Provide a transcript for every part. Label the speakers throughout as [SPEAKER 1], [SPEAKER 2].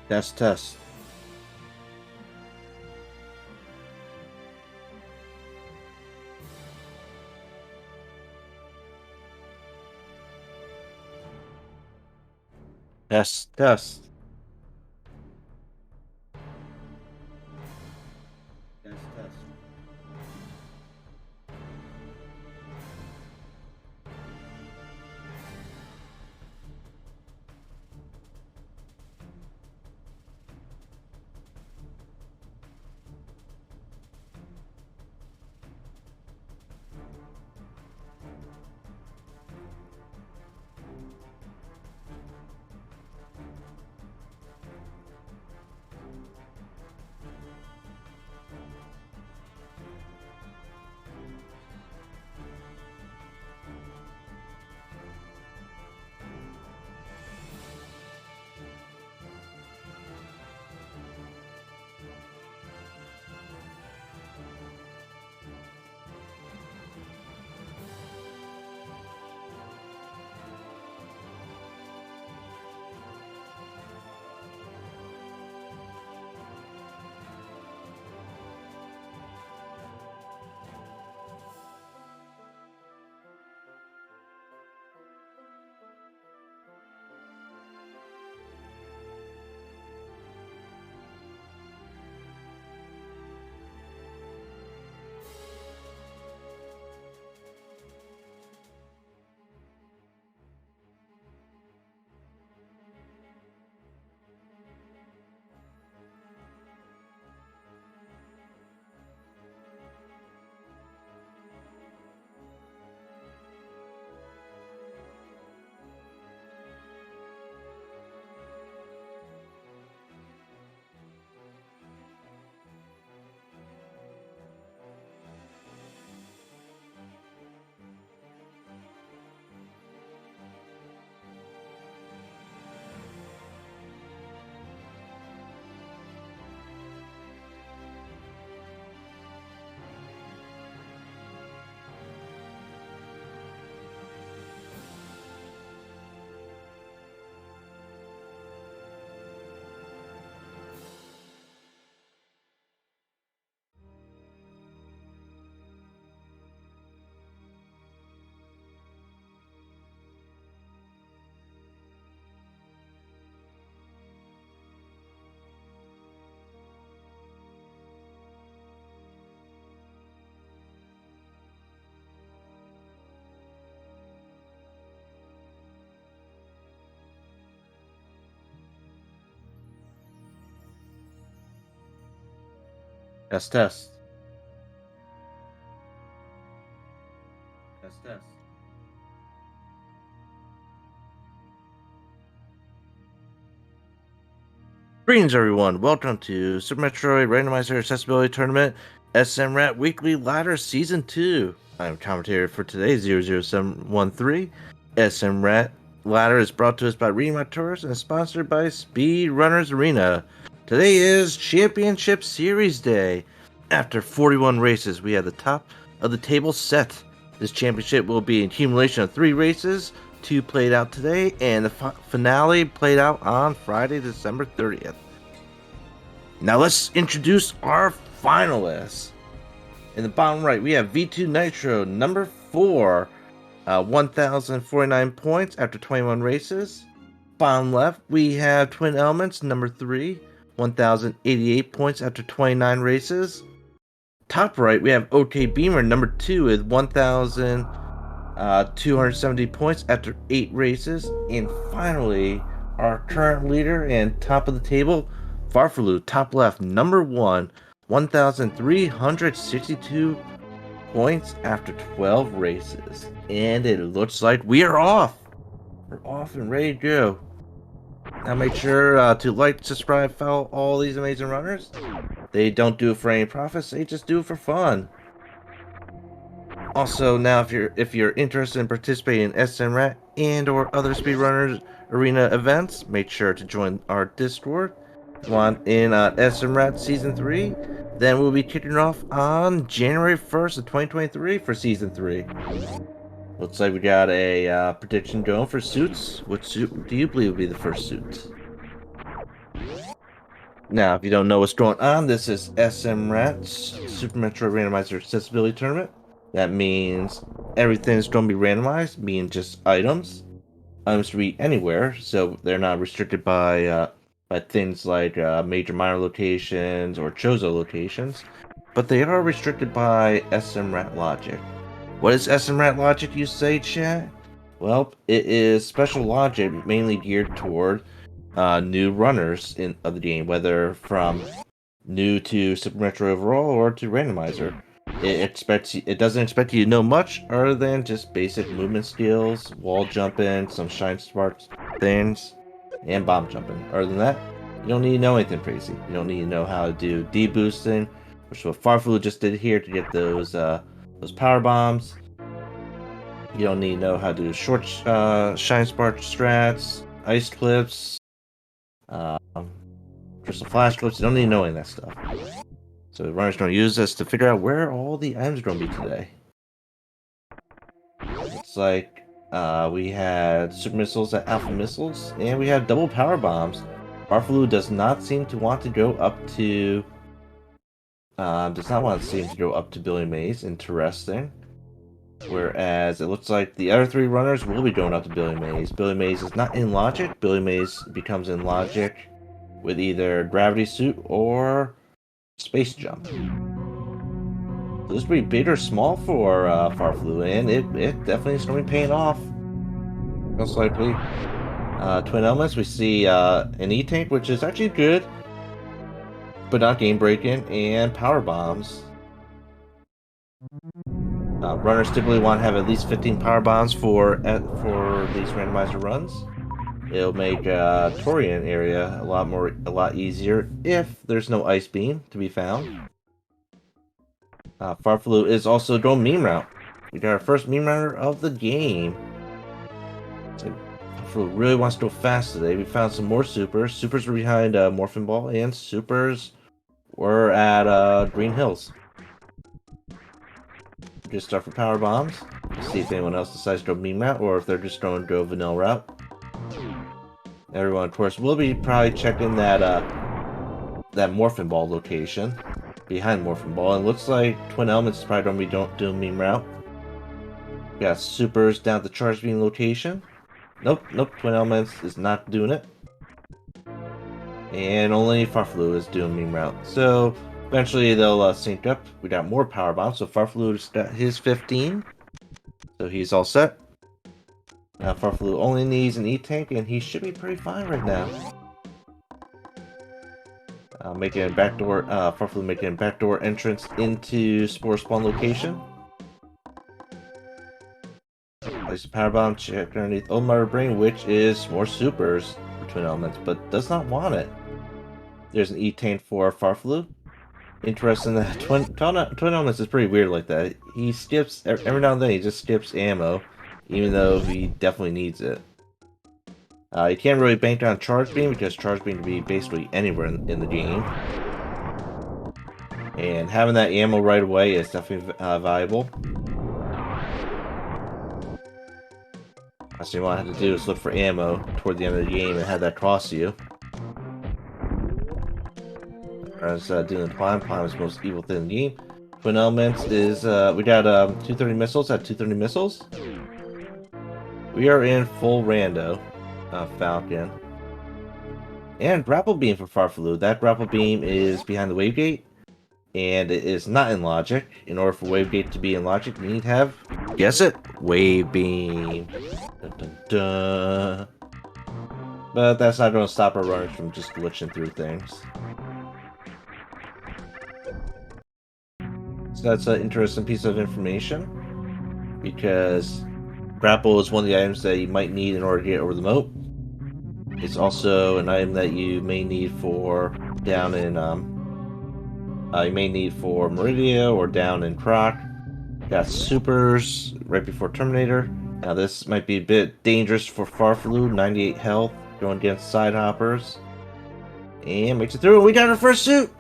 [SPEAKER 1] Test, test. Test, test. Test, test. Test, test. Test, test. Greetings, everyone. Welcome to Super Metroid Randomizer Accessibility Tournament SMRAT Weekly Ladder Season 2. I'm commentator for today, 00713. SMRAT Ladder is brought to us by Reading My Tours and sponsored by Speedrunners Arena. Today is Championship Series Day. After 41 races, we have the top of the table set. This championship will be an accumulation of 3 races. 2 played out today, and the finale played out on Friday, December 30th. Now let's introduce our finalists. In the bottom right, we have V2 Nitro, number 4, 1,049 points after 21 races. Bottom left, we have Twin Elements, number 3, 1,088 points after 29 races. Top right, we have OK Beamer, number 2, with 1,270 points after 8 races. And finally, our current leader and top of the table, Farfalu, top left, number 1, 1,362 points after 12 races. And it looks like we are off. We're off and ready to go. Now make sure to like, subscribe, follow all these amazing runners. They don't do it for any profits, they just do it for fun. Also, now if you're interested in participating in SMRAT and or other Speedrunners Arena events, make sure to join our Discord. Want in SMRAT Season 3, then we'll be kicking off on January 1st of 2023 for Season 3. Looks like we got a prediction going for suits. What suit do you believe will be the first suit? Now, if you don't know what's going on, this is SMRAT's Super Metro Randomizer Accessibility Tournament. That means everything's going to be randomized, meaning just items. Items to be anywhere, so they're not restricted by things like major minor locations or Chozo locations, but they are restricted by SMRAT logic. What is SMRAT logic, you say, chat? Well, it is special logic mainly geared toward new runners of the game, whether from new to Super Metro overall or to randomizer. It doesn't expect you to know much other than just basic movement skills, wall jumping, some shine sparks things, and bomb jumping. Other than that, you don't need to know anything crazy. You don't need to know how to do deboosting, which is what Farflu just did here to get those power bombs. You don't need to know how to do short shine spark strats, ice clips, um, crystal flash clips. You don't need to know any of that stuff. So the runner's going to use this to figure out where all the items are going to be today. It's like we had super missiles at alpha missiles, and we have double power bombs. Farflu does not seem to want to go up to Billy Mays. Interesting. Whereas it looks like the other three runners will be going up to Billy Mays. Billy Mays is not in logic. Billy Mays becomes in logic with either gravity suit or space jump. So this would be big or small for Farflu, and it definitely is going to be paying off. Most likely. Twin Elements, we see an E-Tank, which is actually good, but not game-breaking, and Power Bombs. Runners typically want to have at least 15 Power Bombs for these randomizer runs. It'll make Torian area a lot easier if there's no Ice Beam to be found. Farflu is also going meme route. We got our first meme router of the game. So Farflu really wants to go fast today. We found some more supers. Supers were behind Morphin Ball, and supers were at Green Hills. Just start for power bombs. See if anyone else decides to go meme route, or if they're just going to go vanilla route. Everyone, of course, will be probably checking that Morphin Ball location behind Morphin Ball, and looks like Twin Elements is probably going to be doing meme route. We got supers down at the charge beam location. Nope, Twin Elements is not doing it. And only Farflu is doing meme route. So eventually they'll sync up. We got more power bombs, so Farflu's got his 15. So he's all set. Now Farflu only needs an E-Tank, and he should be pretty fine right now. Farflu making a backdoor entrance into Spore Spawn location. Place a power bomb, check underneath Omar Brain, which is more supers for Twin Elements, but does not want it. There's an E-Tank for Farflu. Interesting that Twin Elements is pretty weird like that. He skips, every now and then he just skips ammo, even though he definitely needs it. You can't really bank on Charge Beam, because Charge Beam can be basically anywhere in the game. And having that ammo right away is definitely valuable. So what I had to do is look for ammo toward the end of the game and have that cross you. I was doing the Climb is the most evil thing in the game. Twin Elements is, we got 230 missiles at 230 missiles. We are in full rando, Falcon. And Grapple Beam for Farflu. That Grapple Beam is behind the Wave Gate, and it is not in logic. In order for Wave Gate to be in logic, you need to have, guess it, Wave Beam. Dun, dun, dun. But that's not going to stop our runners from just glitching through things. So that's an interesting piece of information, because Grapple is one of the items that you might need in order to get over the moat. It's also an item that you may need for down in Meridia or down in Croc. Got supers right before Terminator. Now this might be a bit dangerous for Farflu. 98 health, going against side hoppers, and makes it through. We got our first suit.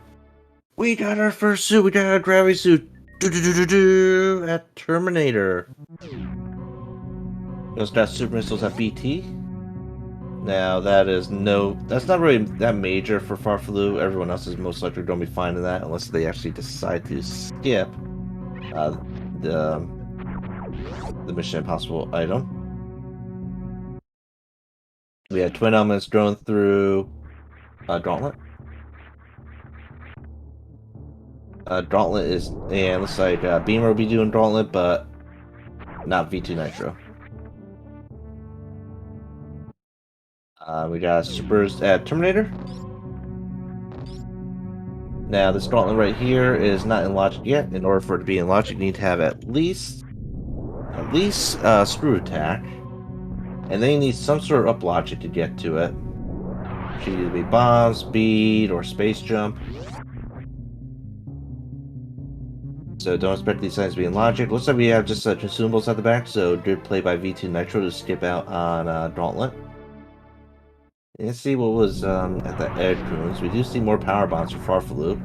[SPEAKER 1] We got our gravity suit. At Terminator. We also got super missiles at BT. Now that's not really that major for Farfelu. Everyone else is most likely going to be finding that unless they actually decide to skip uh, the the Mission Impossible item. We had twin elements drone through Gauntlet. Gauntlet is, and looks like Beamer will be doing Gauntlet, but not V2 Nitro. We got Supers at Terminator. Now this Gauntlet right here is not in logic yet. In order for it to be in logic, you need to have at least Screw Attack, and then you need some sort of up logic to get to it. It should either be Bomb, Speed, or Space Jump. So don't expect these things to be in logic. Looks like we have just consumables at the back, so good play by V2 Nitro to skip out on Gauntlet. Let's see what was at the edge runes. We do see more power bombs for Farfelu.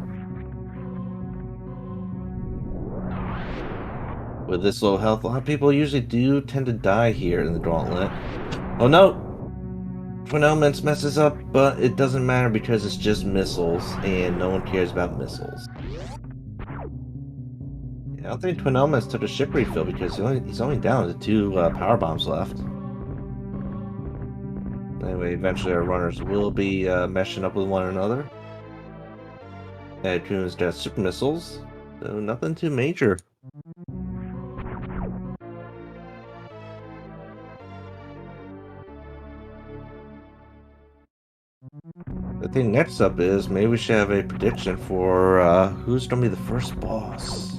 [SPEAKER 1] With this low health, a lot of people usually do tend to die here in the Gauntlet. Oh no! Twin Elements messes up, but it doesn't matter because it's just missiles, and no one cares about missiles. I don't think Twin Elements took a ship refill because he's only down to 2 power bombs left. Anyway, eventually our runners will be meshing up with one another. Kuhn's got super missiles, so nothing too major. The thing next up is maybe we should have a prediction for who's going to be the first boss.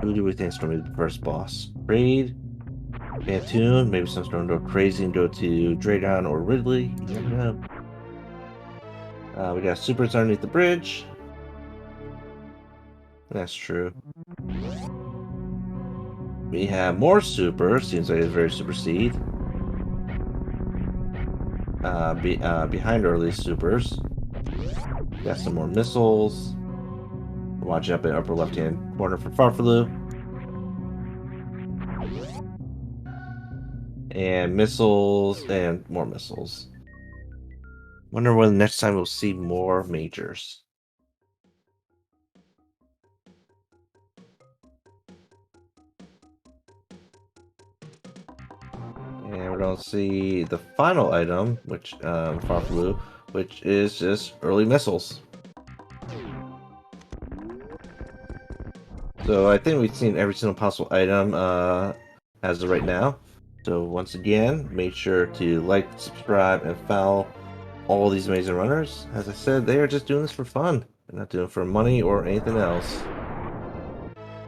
[SPEAKER 1] Who do we think is going to be the first boss? Raid? Phantoon? Maybe someone's going to go crazy and go to Dragon or Ridley? You never know. We got supers underneath the bridge. That's true. We have more supers. Seems like it's very super seed. Behind early supers. Got some more missiles. Watch up in upper left hand corner for Farfelu. And missiles and more missiles. Wonder when the next time we'll see more majors. And we're gonna see the final item, which Farfelu, which is just early missiles. So I think we've seen every single possible item as of right now. So once again, make sure to like, subscribe, and follow all these amazing runners. As I said, they are just doing this for fun. They're not doing it for money or anything else.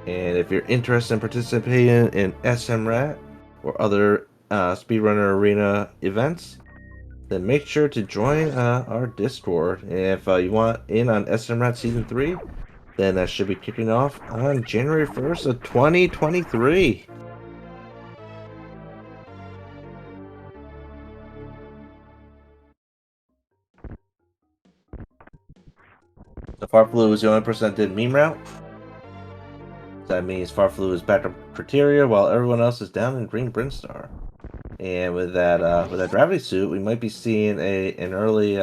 [SPEAKER 1] And if you're interested in participating in SMRAT or other Speedrunner Arena events, then make sure to join our Discord. And if you want in on SMRAT Season 3, then that should be kicking off on January 1st of 2023. So Farfelu was the only person that did meme route. So that means Farfelu is backup criteria while everyone else is down in green Brinstar. And with that gravity suit, we might be seeing an early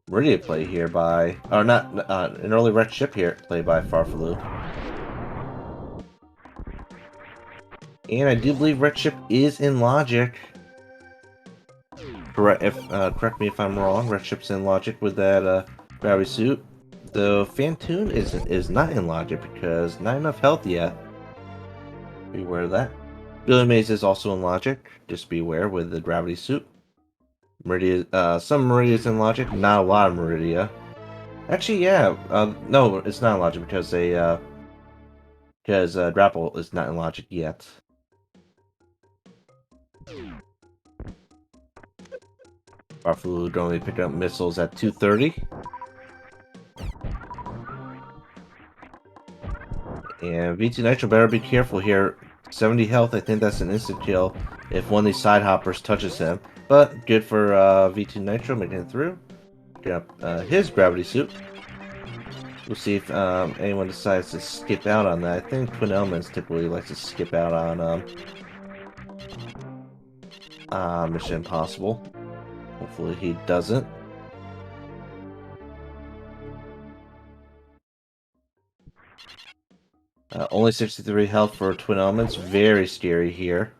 [SPEAKER 1] Meridia play here by, or not, an early red ship here play by Farfelu. And I do believe red ship is in logic. Correct me if I'm wrong. Red ship's in logic with that gravity suit. Though Phantoon is not in logic because not enough health yet. Beware of that. Billy Mays is also in logic. Just beware with the gravity suit. Meridia, some Meridia's in logic. Not a lot of Meridia. Actually, yeah. No, it's not in logic because Grapple is not in logic yet. Farfelu would only pick up missiles at 230. And V2 Nitro better be careful here. 70 health, I think that's an instant kill if one of these side hoppers touches him. But good for V2 Nitro making it through. Get up his gravity suit. We'll see if anyone decides to skip out on that. I think Twin Elements typically likes to skip out on Mission Impossible. Hopefully he doesn't. Only 63 health for Twin Elements. Very scary here.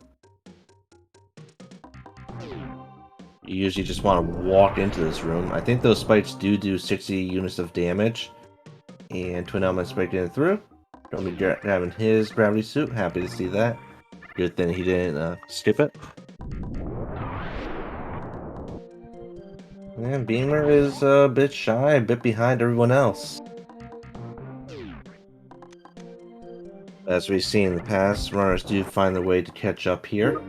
[SPEAKER 1] You usually just want to walk into this room. I think those spikes do 60 units of damage. And Twin Elements breaking it through. Don't be grabbing his gravity suit. Happy to see that. Good thing he didn't skip it. And Beamer is a bit shy, a bit behind everyone else. As we've seen in the past, runners do find their way to catch up here.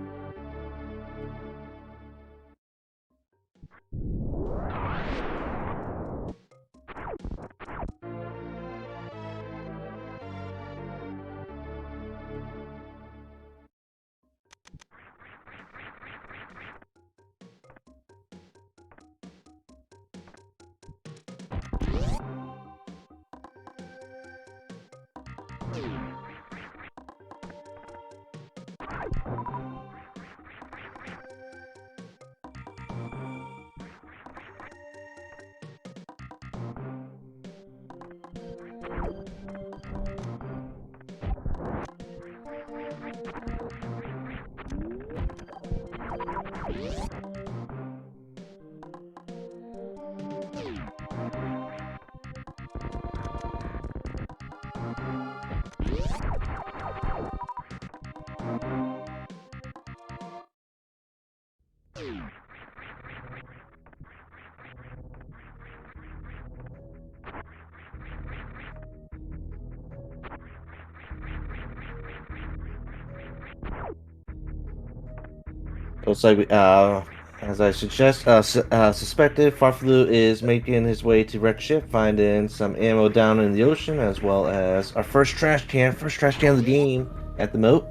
[SPEAKER 1] Looks like, as I suspected, Farflu is making his way to Red Ship, finding some ammo down in the ocean, as well as our first trash can of the game at the moat.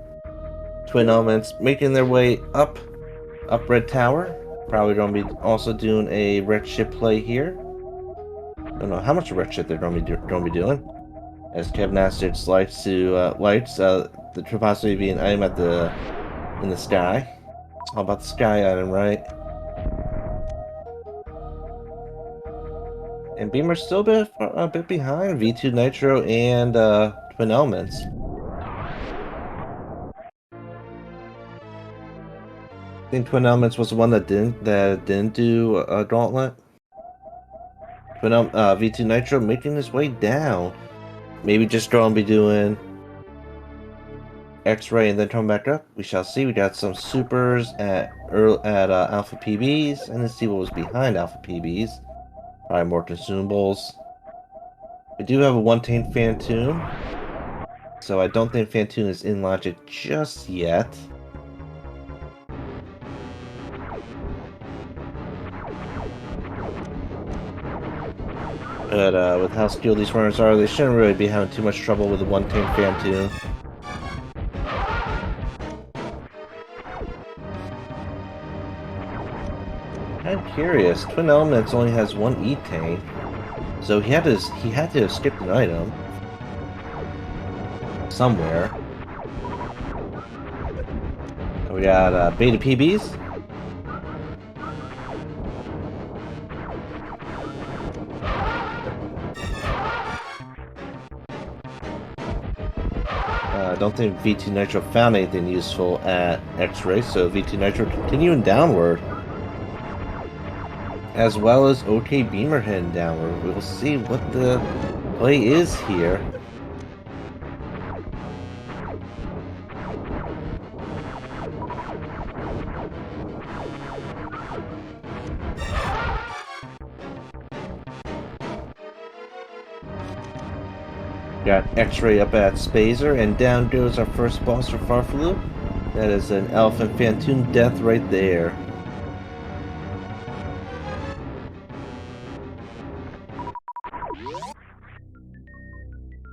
[SPEAKER 1] Twin Elements making their way up Red Tower. Probably going to be also doing a Red Ship play here. Don't know how much Red Ship they're going to be doing. As Kevnastich likes to the could possibly be an item in the sky. It's all about the sky item, right? And Beamer's still a bit behind V2 Nitro and Twin Elements. I think Twin Elements was the one that didn't do a gauntlet. V2 Nitro making his way down. Maybe just going to be doing X-ray and then coming back up. We shall see. We got some supers at Alpha PBs, and let's see what was behind Alpha PBs. Probably more consumables. We do have a 1-tank Phantom, so I don't think Phantom is in logic just yet. But with how skilled these runners are, they shouldn't really be having too much trouble with the 1-tank Phantom. I'm curious. Twin Elements only has one E-tank, so he had to have skipped an item somewhere. We got Beta PBs. I don't think V2 Nitro found anything useful at X-Ray, so V2 Nitro continuing downward. As well as OK Beamer heading downward. We'll see what the play is here. Got X-Ray up at Spazer, and down goes our first boss for Farflu. That is an Elephant Phantom death right there.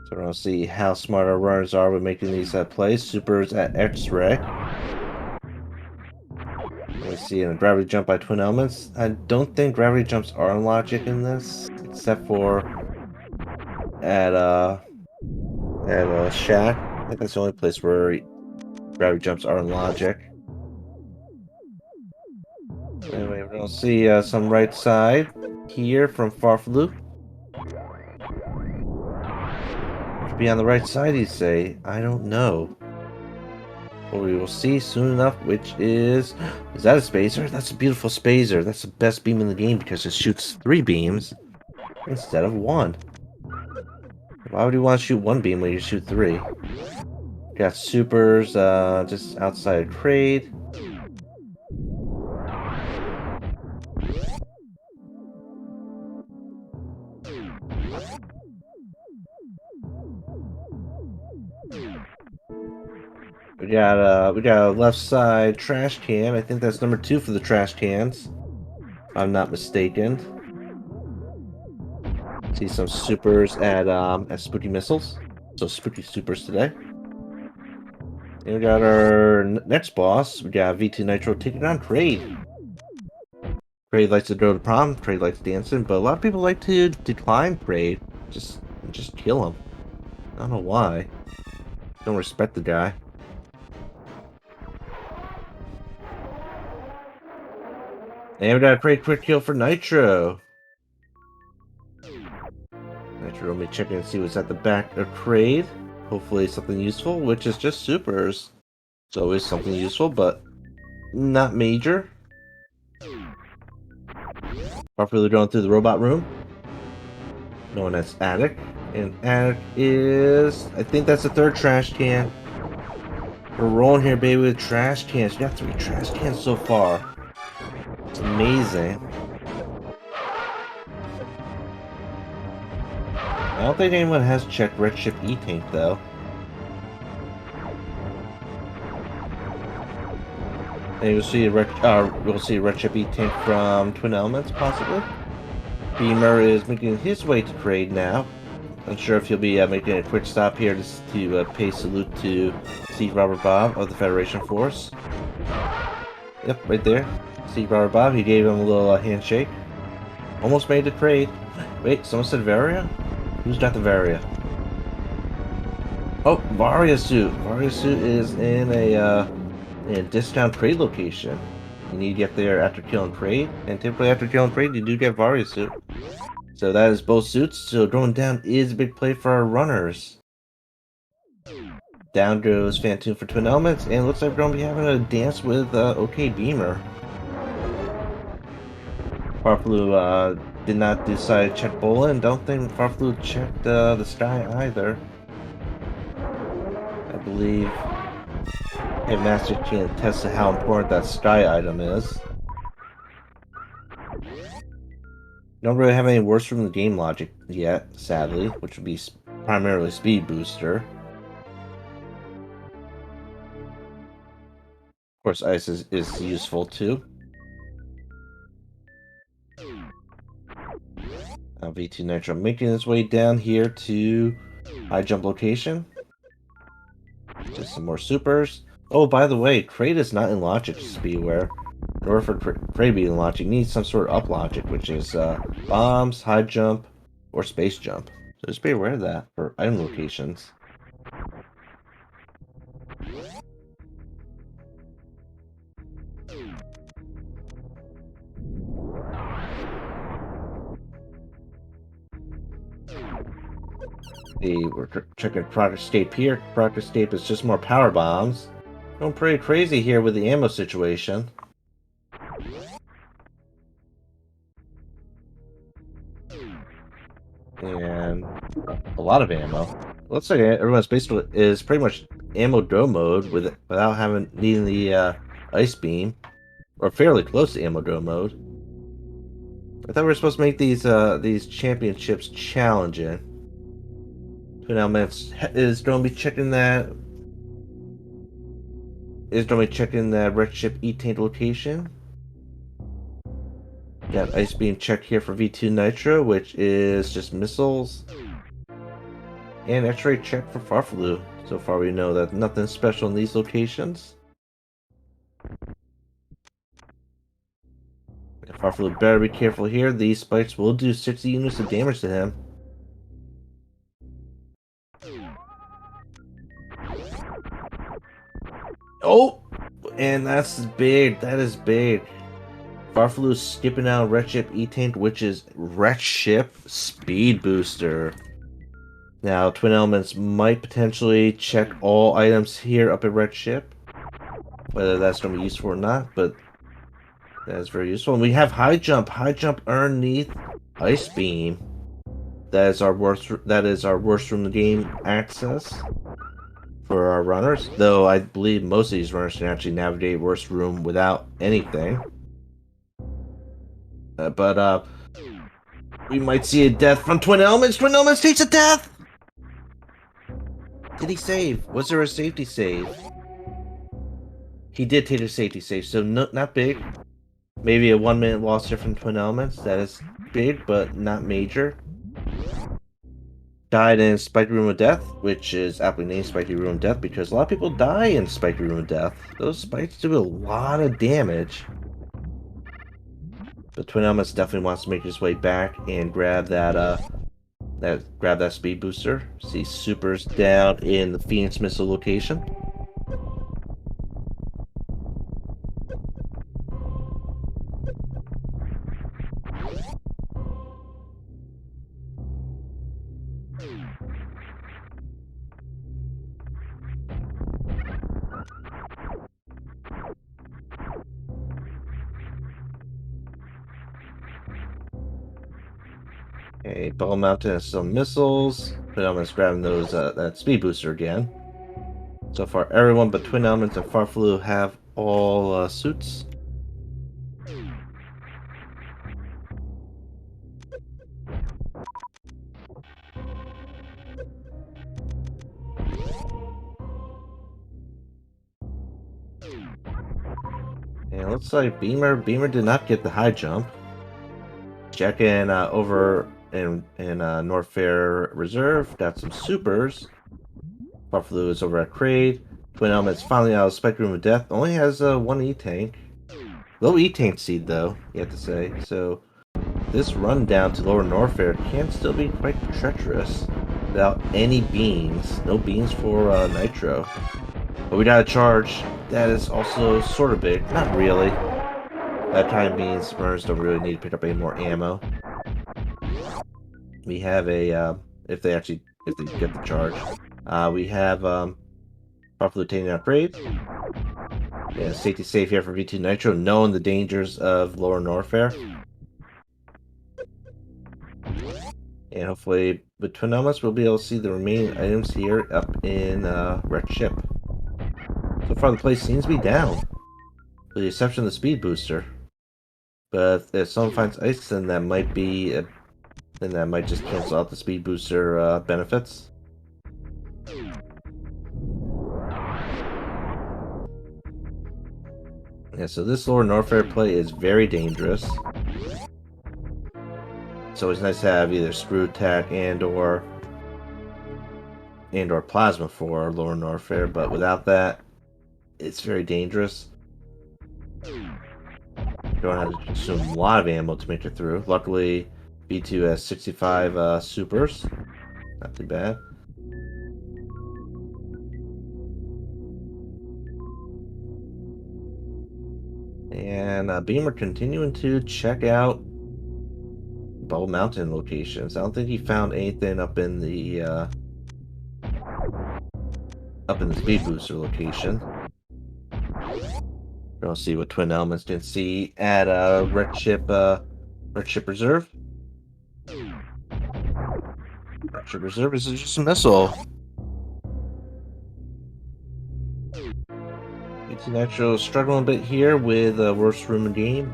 [SPEAKER 1] So we're going to see how smart our runners are with making these plays. Supers at X-Ray. We see a gravity jump by Twin Elements. I don't think gravity jumps are on logic in this, except for at Shack. I think that's the only place where gravity jumps are on logic. Anyway, we're gonna see some right side here from Farflu. To be on the right side, you say? I don't know. But we will see soon enough, which is... Is that a spacer? That's a beautiful spacer. That's the best beam in the game because it shoots 3 beams instead of 1. Why would you want to shoot 1 beam when you shoot 3? Got supers just outside trade. We got a left side trash can. I think that's number 2 for the trash cans, if I'm not mistaken. See some supers at spooky missiles. So spooky supers today. And we got our next boss. We got V2 Nitro taking on Trade. Trade likes to go to prom. Trade likes dancing, but a lot of people like to decline Trade. Just kill him. I don't know why. Don't respect the guy. And we got a great quick kill for Nitro. Nitro will be checking to see what's at the back of Trade. Hopefully something useful, which is just supers. It's always something useful, but not major. Properly going through the robot room, known as Attic. And Attic is... I think that's the 3rd trash can. We're rolling here, baby, with trash cans. We got 3 trash cans so far. It's amazing. I don't think anyone has checked Red Ship E-Tank, though. And we'll see a Red Ship E-Tank from Twin Elements, possibly. Beamer is making his way to trade now. Unsure if he'll be making a quick stop here to pay salute to Steve Robert Bob of the Federation Force. Yep, right there. Steve Robert Bob, he gave him a little handshake. Almost made the trade. Wait, someone said Varia? Who's got the Varia? Oh, Varia suit. Varia suit is in a discount trade location. You need to get there after killing trade, and typically after killing trade, you do get Varia suit. So that is both suits, so going down is a big play for our runners. Down goes Phantom for Twin Elements, and it looks like we're going to be having a dance with OK Beamer. Farflu did not decide to check Bola, and don't think Farflu checked the sky either. I believe Headmaster can attest to how important that sky item is. Don't really have any worse from the game logic yet, sadly, which would be primarily speed booster. Of course, ice is useful too. V2 Nitro making its way down here to high jump location. Just some more supers. Oh, by the way, trade is not in logic, just be aware. In order for trade to be in logic, you need some sort of up logic, which is bombs, high jump, or space jump. So just be aware of that for item locations. We're checking Product Escape here. Product Escape is just more power bombs. Going pretty crazy here with the ammo situation. And a lot of ammo. Looks like everyone's basically is pretty much ammo go mode without needing the ice beam, or fairly close to ammo go mode. I thought we were supposed to make these championships challenging. Twin Elements is going to be checking that. Is going to be checking that Red Ship E-Tank location. Got ice beam checked here for V2 Nitro, which is just missiles. And X-ray check for Farflu. So far we know that nothing special in these locations. Farflu better be careful here. These spikes will do 60 units of damage to him. Oh! And that's big. That is big. Farflu skipping out Red Ship E-Tank, which is Red Ship Speed Booster. Now, Twin Elements might potentially check all items here up at Red Ship. Whether that's going to be useful or not, but that is very useful. And we have High Jump. High Jump underneath Ice Beam. That is our worst from the game access for our runners. Though I believe most of these runners can actually navigate worst room without anything. But we might see a death from Twin Elements. Twin Elements takes a death! Did he save? Was there a safety save? He did take a safety save, so not big. Maybe a 1 minute loss here from Twin Elements. That is big, but not major. Died in Spiky Room of Death, which is aptly named Spiky Room of Death because a lot of people die in Spiky Room of Death. Those spikes do a lot of damage. But Twin Elements definitely wants to make his way back and grab that speed booster. See supers down in the Phoenix Missile location. Okay, Ball Mountain has some missiles. Twin Elements grabbing those that speed booster again. So far, everyone but Twin Elements and Farflu have all suits. And it looks like Beamer did not get the high jump. Checking over in North Fair Reserve, got some supers. Farflu is over at Crade. Twin Elements finally out of Spectrum of Death. Only has one E-Tank. Low E-Tank seed though, you have to say. So this run down to Lower North Fair can still be quite treacherous without any beans. No beans for Nitro. But we got a charge that is also sort of big. Not really. That time means Smurfs don't really need to pick up any more ammo. We have a, if they get the charge, we have Farflu taking out Brave. Yeah, safety safe here for V2 Nitro, knowing the dangers of Lower Norfair. And hopefully, with Twin Elements, we'll be able to see the remaining items here up in Red Ship. So far, the place seems to be down, with the exception of the speed booster. But if someone finds ice, then that might be, then that might just cancel out the speed booster benefits. Yeah, so this Lower Norfair play is very dangerous. It's always nice to have either Screw Attack and or Plasma for Lower Norfair, but without that, it's very dangerous. Don't have to consume a lot of ammo to make it through. Luckily, B2 has 65 supers. Not too bad. And Beamer continuing to check out Bubble Mountain locations. I don't think he found anything up in the speed booster location. We'll see what Twin Elements didn't see at Red Ship Reserve. Red Ship Reserve is just a missile. V2 Nitro struggling a bit here with worst room in game.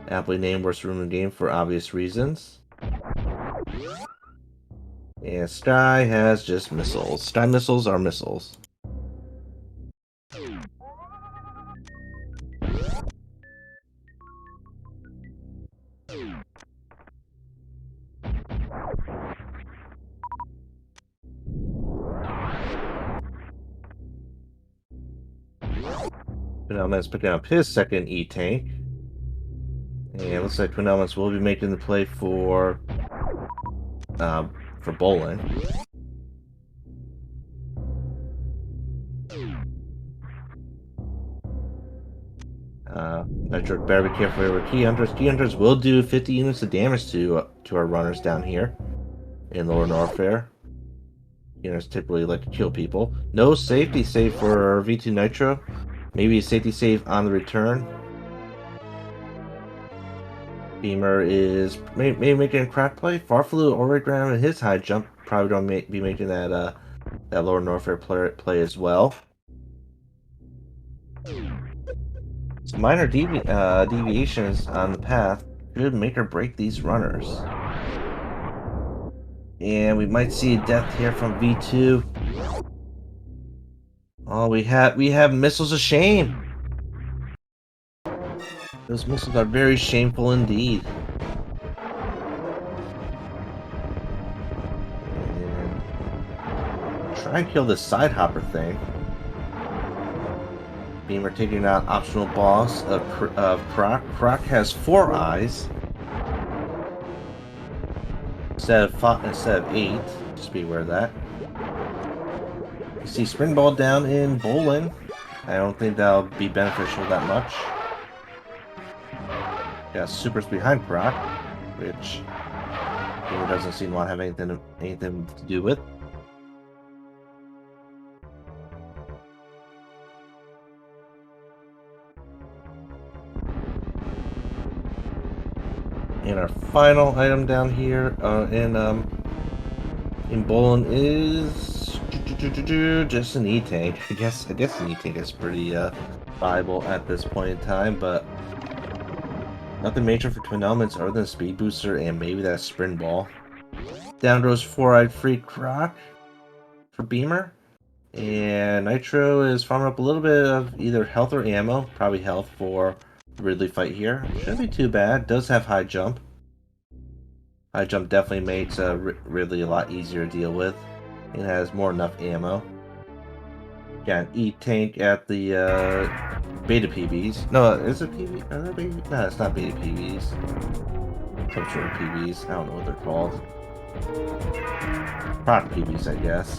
[SPEAKER 1] Aptly named worst room in game for obvious reasons. And Sky has just missiles. Sky missiles are missiles. Twin Elements picking up his second E-Tank. And it looks like Twin Elements will be making the play for bowling. Nitro better be careful here with Key Hunters. Key Hunters will do 50 units of damage to our runners down here in Lower Norfair. Key Hunters typically like to kill people. No safety save for V2 Nitro. Maybe a safety save on the return. Beamer is maybe making a crack play. Farflu already grabbing his high jump. Probably don't be making that that Lower Norfair play as well. Some minor deviations on the path could make or break these runners. And we might see a death here from V2. Oh, we have missiles of shame. Those missiles are very shameful indeed. And try and kill this side hopper thing. Beamer taking out optional boss of Croc. Croc has 4 eyes instead of 8. Just be aware of that. You see Spring Ball down in bowling. I don't think that'll be beneficial that much. Got supers behind Croc, which Beamer doesn't seem to want to have anything to do with. And our final item down here in bowling is just an E-tank. I guess an E-tank is pretty viable at this point in time, but nothing major for Twin Elements other than a speed booster and maybe that sprint ball. Down goes 4-eyed free Croc for Beamer. And Nitro is farming up a little bit of either health or ammo. Probably health for the Ridley fight here. Shouldn't be too bad. Does have high jump. High jump definitely makes Ridley a lot easier to deal with. It has more than enough ammo. Got an E-tank at the beta PBs. No, is it PB? Are they beta? No, it's not beta PBs. Some sort of PBs. I don't know what they're called. Product PBs, I guess.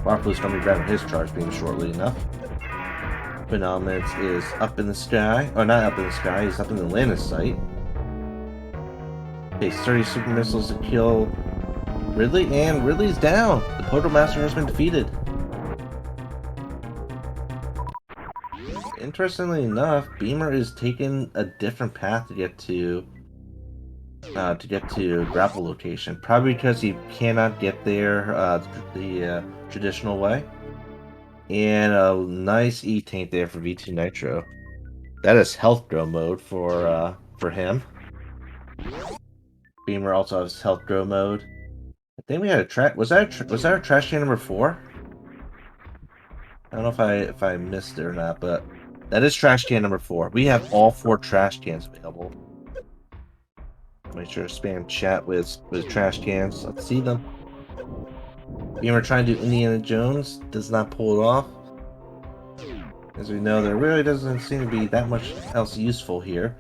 [SPEAKER 1] Farflu's gonna be grabbing his charge beam shortly enough. Twin Elements is up in the sky. Or not up in the sky, he's up in the landing site. Takes 30 super missiles to kill Ridley, and Ridley's down! The Proto Master has been defeated. Interestingly enough, Beamer is taking a different path to get to grapple location. Probably because he cannot get there the traditional way. And a nice E-tank there for V2 Nitro. That is health grow mode for him. Beamer also has health grow mode. I think we had a track. Was that our trash can number 4? I don't know if I missed it or not, but that is trash can number 4. We have all 4 trash cans available. Make sure to spam chat with trash cans. Let's see them. Beamer trying to do Indiana Jones does not pull it off. As we know, there really doesn't seem to be that much else useful here.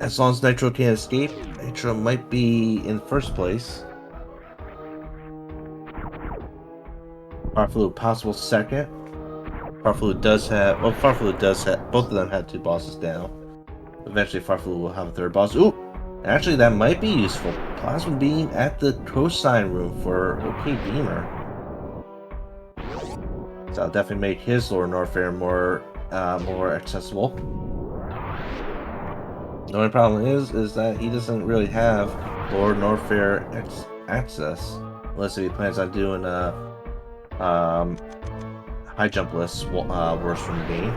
[SPEAKER 1] As long as Nitro can't escape, Nitro might be in first place. Farflu possible second. Farflu does have both of them had 2 bosses down. Eventually Farflu will have a 3rd boss. Ooh! Actually, that might be useful. Plasma Beam at the cosine room for OK Beamer. So that'll definitely make his Lower Norfair more accessible. The only problem is that he doesn't really have Lower Norfair access, unless he plans on doing a high jump list worse from the game.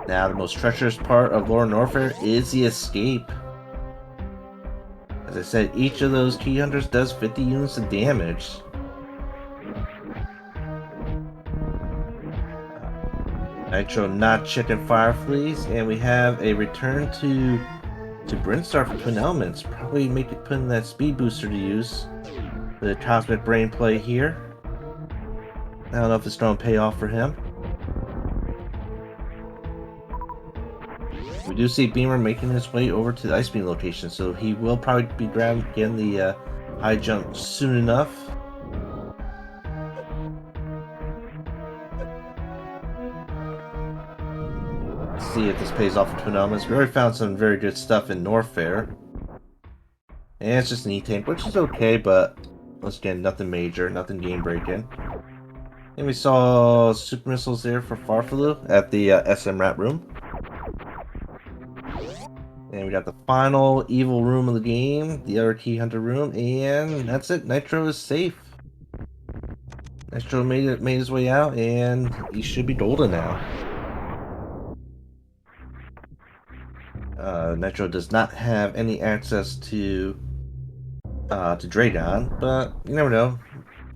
[SPEAKER 1] Now, the most treacherous part of Lower Norfair is the escape. As I said, each of those Key Hunters does 50 units of damage. Nitro not checking Fireflies, and we have a return to Brinstar for Twin Elements. Probably putting that speed booster to use. The Cosmic Brain play here. I don't know if it's going to pay off for him. We We do see Beamer making his way over to the Ice Beam location, so he will probably be getting the high jump soon enough. Let's see if this pays off for Twin Elements. We already found some very good stuff in Norfair. And it's just an E-Tank, which is okay, but once again, nothing major, nothing game-breaking. And we saw super missiles there for Farfalu at the SMRAT room. And we got the final evil room of the game, the other Key Hunter room, and that's it. Nitro is safe. Nitro made his way out, and he should be golden now. Nitro does not have any access to Dragon, but you never know.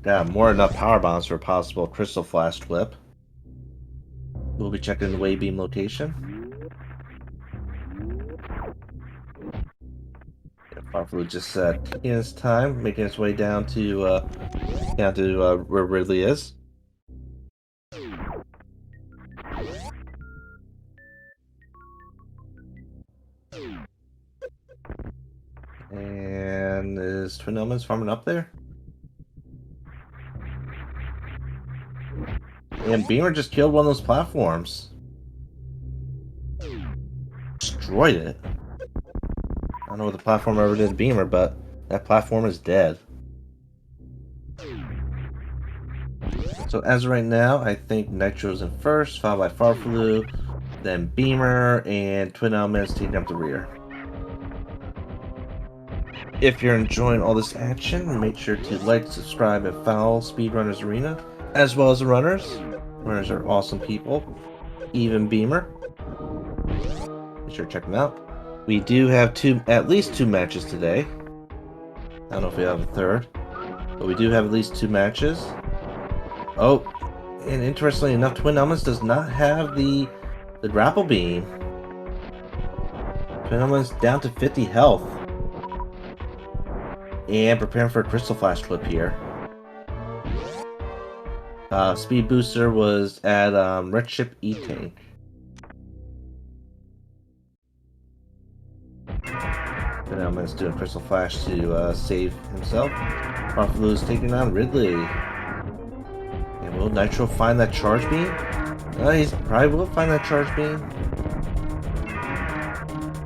[SPEAKER 1] Got more than enough power bombs for a possible Crystal Flash flip. We'll be checking the Wave Beam location. Farfalu just taking his time, making his way down to where Ridley is. And is Twin Elements farming up there? And Beamer just killed one of those platforms. Destroyed it. I don't know what the platform ever did to Beamer, but that platform is dead. So as of right now, I think Nitro's in first, followed by Farfalu, then Beamer, and Twin Elements taking up the rear. If you're enjoying all this action, make sure to like, subscribe, and follow Speedrunners Arena, as well as the runners. Runners are awesome people, even Beamer. Be sure to check them out. We do have at least two matches today. I don't know if we have a third, but we do have at least two matches. Oh, and interestingly enough, Twin Elements does not have the grapple beam. Twin Elements down to 50 health. And preparing for a Crystal Flash flip here. Speed Booster was at Red Ship E-Tank. Twin Elements doing Crystal Flash to save himself. Farfalu is taking on Ridley. And will Nitro find that charge beam? He probably will find that charge beam.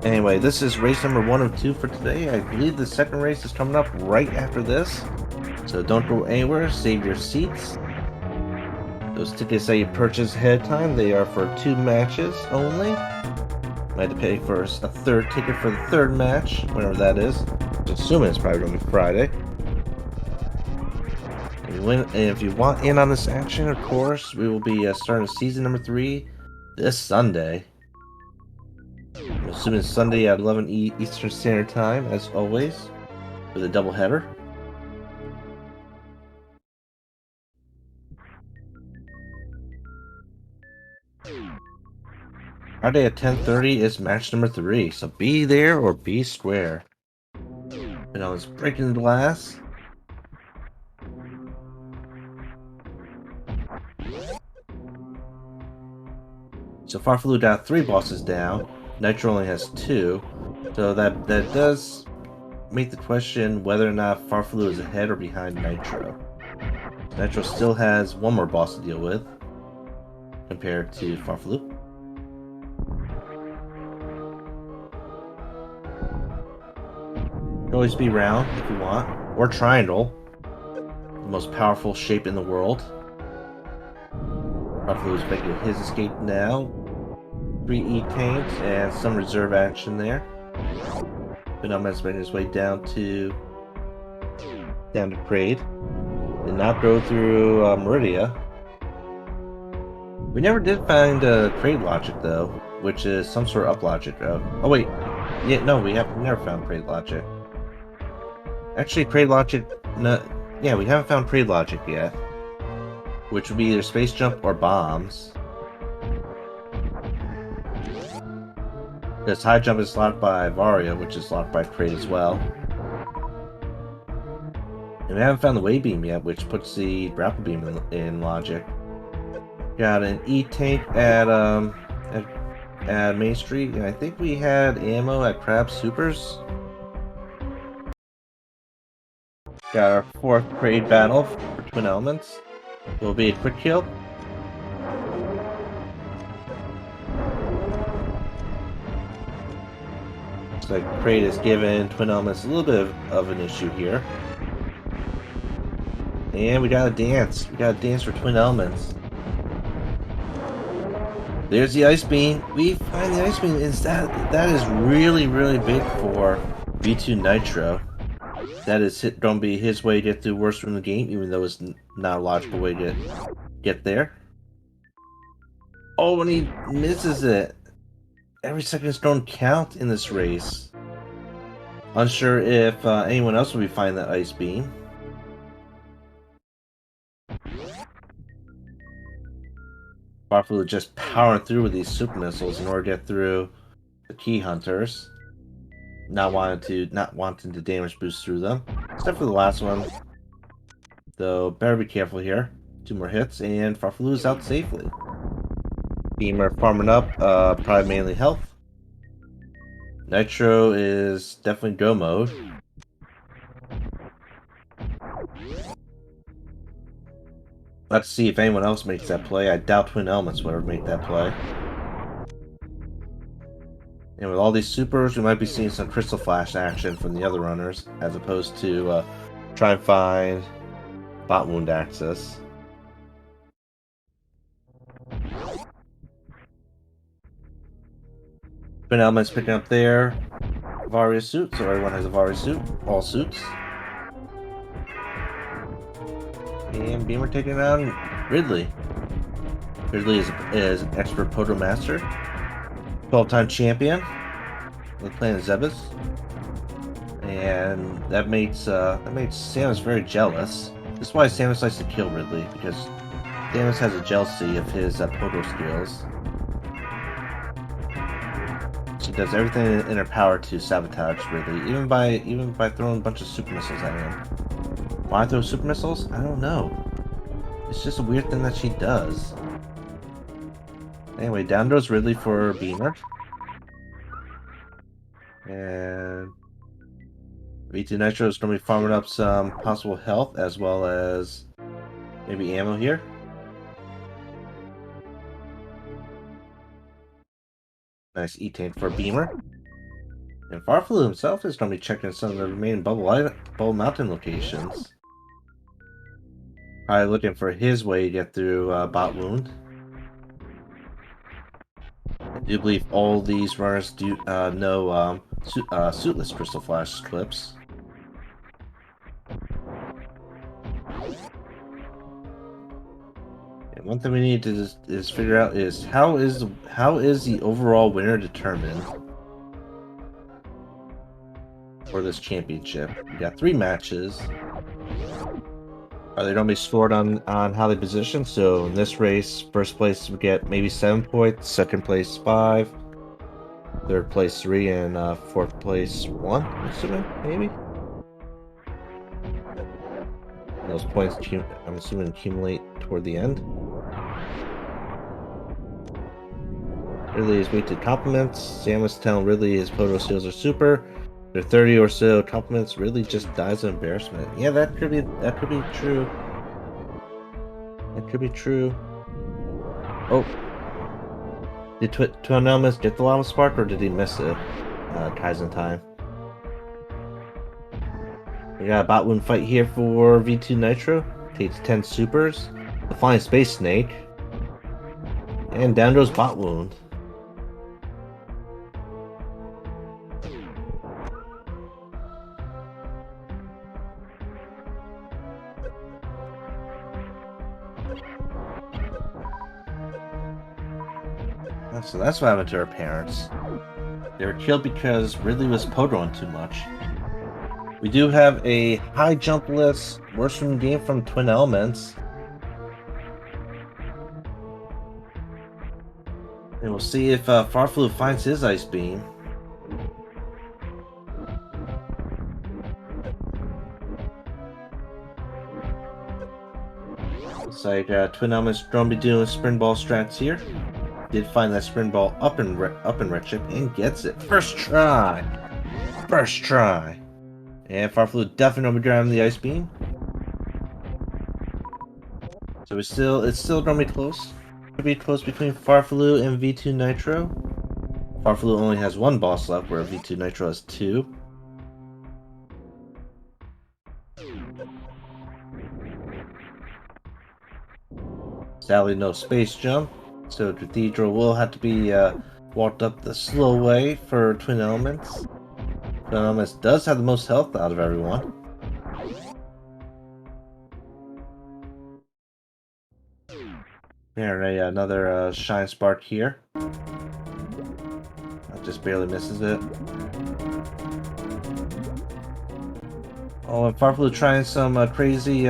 [SPEAKER 1] Anyway, this is race number 1 of 2 for today. I believe the second race is coming up right after this. So don't go anywhere, save your seats. Those tickets that you purchase ahead of time, they are for 2 matches only. I had to pay for a third ticket for the third match, whenever that is. I'm assuming it's probably going to be Friday. And if you want in on this action, of course, we will be starting season number 3 this Sunday. I'm assuming it's Sunday at 11 Eastern Standard Time, as always, with a doubleheader. Friday at 10:30 is match number 3, so be there or be square. And I was breaking the glass. So Farfalu got 3 bosses down. Nitro only has 2, so that does make the question whether or not Farfalu is ahead or behind Nitro. Nitro still has 1 more boss to deal with compared to Farfalu. You can always be round if you want, or triangle, the most powerful shape in the world. Farfalu is making his escape now. 3 E-Tanks and some reserve action there. Twin Elements making his way down to Crade. Did not go through Meridia. We never did find Crade Logic though, which is some sort of up logic. Oh wait, yeah, no, we never found Crade Logic. Actually, Crade Logic, no, yeah, we haven't found Crade Logic yet, which would be either Space Jump or Bombs. This high jump is locked by Varia, which is locked by Crate as well. And we haven't found the Wave Beam yet, which puts the grapple beam in logic. Got an E-Tank at at Main Street, and I think we had ammo at Crab Supers. Got our 4th trade battle for Twin Elements. It will be a quick kill. Looks like Crate is giving Twin Elements a little bit of an issue here. And we got a dance. We got a dance for Twin Elements. There's the Ice Beam. We find the Ice Beam. That is really, really big for V2 Nitro. That is gonna be his way to get through worst from the game, even though it's not a logical way to get there. Oh, and he misses it. Every second's don't count in this race. Unsure if anyone else will be finding that Ice Beam. Buffalo just powering through with these super missiles in order to get through the key hunters. Not wanting to damage boost through them. Except for the last one. Though better be careful here. 2 more hits and Farfaloo is out safely. Beamer farming up, probably mainly health. Nitro is definitely go mode. Let's see if anyone else makes that play. I doubt Twin Elements would ever make that play. And with all these supers, we might be seeing some Crystal Flash action from the other runners, as opposed to try and find bot wound access. Twin Elements picking up their Varia suit, so everyone has a Varia suit, all suits. And Beamer taking on Ridley. Ridley is an expert Poto Master, 12-time champion with playing Zebus, and that makes Samus very jealous. This is why Samus likes to kill Ridley, because Samus has a jealousy of his Poto skills. She does everything in her power to sabotage Ridley, even by throwing a bunch of super missiles at him. Why throw super missiles? I don't know. It's just a weird thing that she does. Anyway, down goes Ridley for Beamer. And V2 Nitro is going to be farming up some possible health as well as maybe ammo here. Nice E-Tank for Beamer. And Farfaloo himself is going to be checking some of the remaining Bubble Mountain locations. Probably looking for his way to get through Bot Wound. I do believe all these runners do know Suitless Crystal Flash clips. And one thing we need to is figure out is how is the overall winner determined for this championship? We got 3 matches. Are they going to be scored on how they position? So in this race, first place would get maybe 7 points, second place 5, third place 3, and fourth place 1, I'm assuming, maybe? And those points, I'm assuming, accumulate toward the end. Ridley is weak to compliments. Sam was telling Ridley his Poto skills are super. There are 30 or so compliments. Ridley just dies of embarrassment. Yeah, that could be true. That could be true. Oh. Did Twin Elements get the Lava Spark, or did he miss it? Kaizen time. We got a bot wound fight here for V2 Nitro. Takes 10 supers. The Flying Space Snake. And down goes bot wound. So that's what happened to her parents. They were killed because Ridley was potoing too much. We do have a high jump list, worst from the game from Twin Elements. And we'll see if Farfaloo finds his Ice Beam. Looks like Twin Elements going to be doing sprint ball strats here. Did find that sprint ball up in red chip and gets it. First try. First try. And Farflu definitely gonna be grabbing the ice beam. So it's still gonna be close. Could be close between Farflu and V2 Nitro. Farflu only has one boss left, where V2 Nitro has two. Sadly, no space jump, so Cathedral will have to be walked up the slow way for Twin Elements. Twin Elements does have the most health out of everyone. Here, another Shine Spark here. Just barely misses it. Oh, and Farflu trying some crazy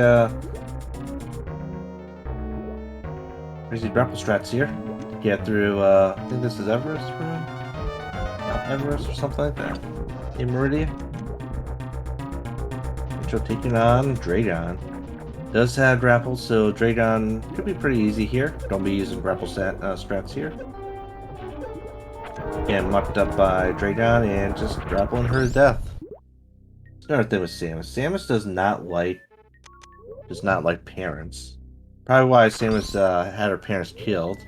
[SPEAKER 1] grapple strats here to get through. I think this is Everest room, Mount Everest or something like that. In Meridia. Nitro taking on Dragon. Does have grapple, so Dragon could be pretty easy here. Don't be using grapple strats here. Getting mucked up by Dragon and just grappling her to death. Another thing with Samus. Samus does not like parents. Probably why Samus had her parents killed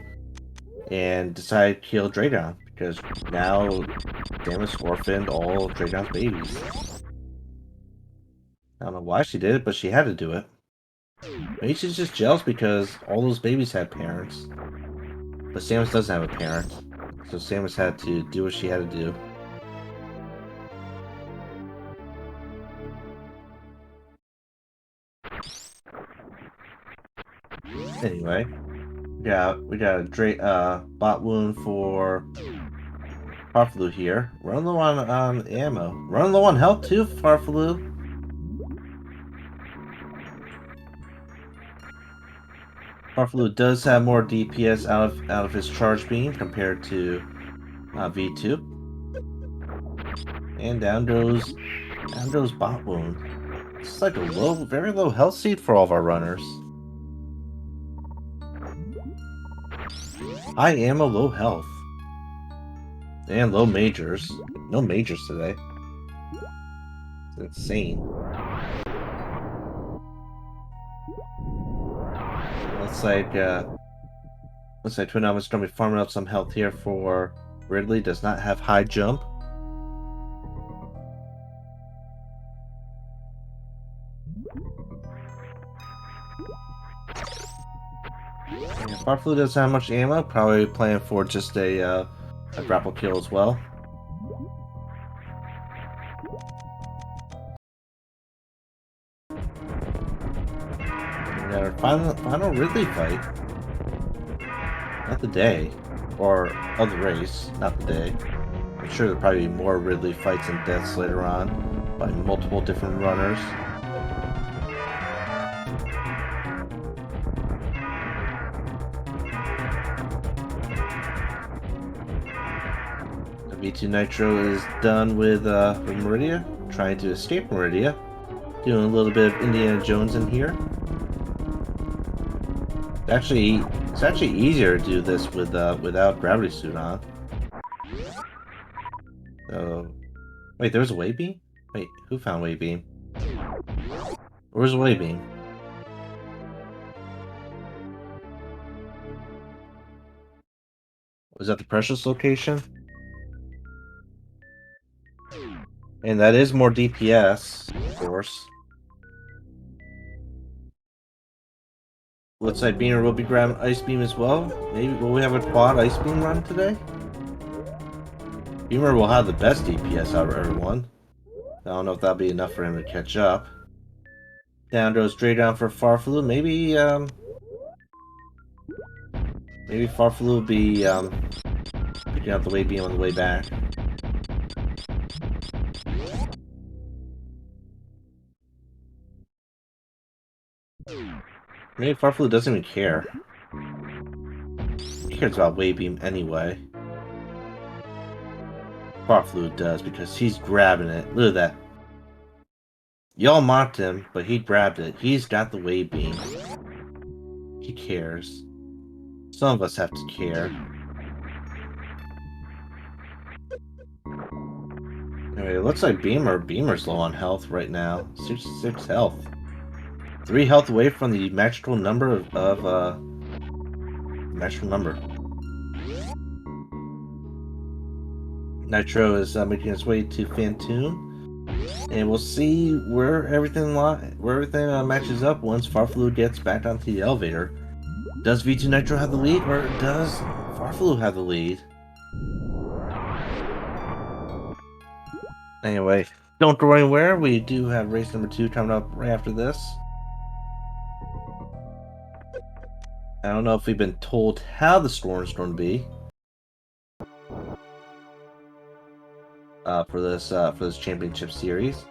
[SPEAKER 1] and decided to kill Dragon, because now Samus orphaned all of Dragon's babies. I don't know why she did it, but she had to do it. Maybe she's just jealous because all those babies had parents. But Samus doesn't have a parent, so Samus had to do what she had to do. Anyway, we got a bot wound for Farflu here. Run low on ammo. Run low on health too, Farflu. Farflu does have more DPS out of his charge beam compared to V2. And down goes bot wound. It's like a very low health seed for all of our runners. High ammo, low health. And low majors. No majors today. It's insane. Looks like Twin Elements gonna be farming up some health here for Ridley. Does not have high jump. And Farflu doesn't have much ammo. Probably playing for just a grapple kill as well. We got our final Ridley fight. Not the day. Or of the race, not the day. I'm sure there'll probably be more Ridley fights and deaths later on by multiple different runners. V2 Nitro is done with Meridia, trying to escape Meridia. Doing a little bit of Indiana Jones in here. It's actually easier to do this with without gravity suit on. So, wait, there was a wave beam? Wait, who found wave beam? Where's the wave beam? Was that the Precious location? And that is more DPS, of course. Looks like Beamer will be grabbing Ice Beam as well. Maybe will we have a quad Ice Beam run today? Beamer will have the best DPS out of everyone. I don't know if that'll be enough for him to catch up. Down goes Dragon for Farflu. Maybe Farflu will be picking up the wave beam on the way back. Maybe Farflu doesn't even care. He cares about wave beam anyway. Farflu does, because he's grabbing it. Look at that. Y'all mocked him, but he grabbed it. He's got the wave beam. He cares. Some of us have to care. Anyway, it looks like Beamer's low on health right now. 66 health. 3 health away from the magical number magical number. Nitro is making its way to Phantoon, and we'll see where everything matches up once Farflu gets back onto the elevator. Does V2 Nitro have the lead, or does Farflu have the lead? Anyway, don't go anywhere. We do have race number 2 coming up right after this. I don't know if we've been told how the score is going to be for this championship series.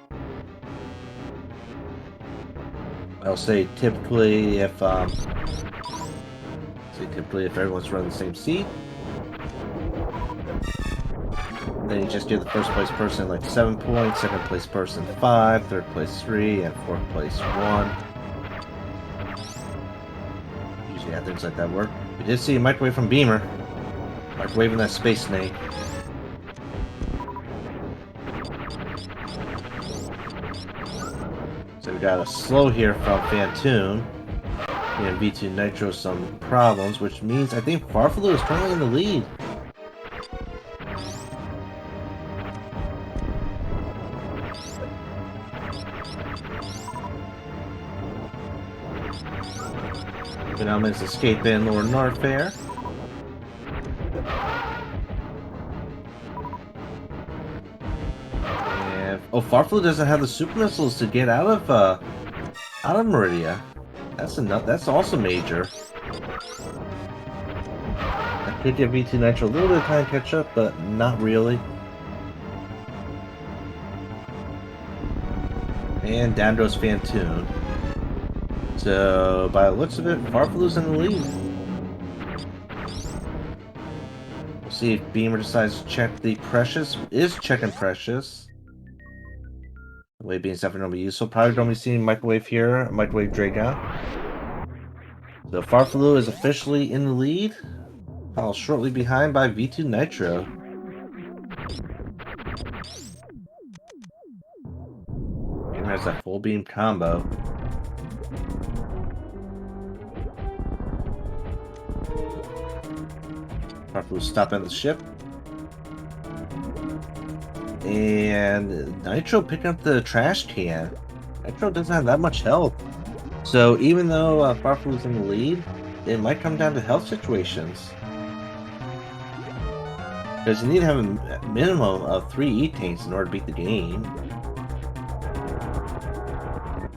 [SPEAKER 1] I'll say typically if everyone's running the same seat, then you just give the first place person like 7 points, second place person 5, third place 3, and fourth place 1. Usually how things like that work. We did see a microwave from Beamer. Microwaving that space snake. So we got a slow here from Phantoon. And V2 Nitro some problems, which means I think Farflu is currently in the lead. Phenomenon's escape in Lord Norfair. And Farflu doesn't have the super missiles to get out of Meridia. That's also major. I could give V2 Nitro a little bit of time to catch up, but not really. And down goes Phantoon. So, by the looks of it, Farflu's in the lead. We'll see if Beamer decides to check the Precious. Is checking Precious. The way being something going to be useful. Probably going to be seeing Microwave here, Microwave Dragon. So, Farflu is officially in the lead. Followed shortly behind by V2 Nitro. Beamer has that full beam combo. Farflu stopping the ship. And Nitro picking up the trash can. Nitro doesn't have that much health. So even though Farflu's in the lead, it might come down to health situations. Because you need to have a minimum of 3 E-Tanks in order to beat the game.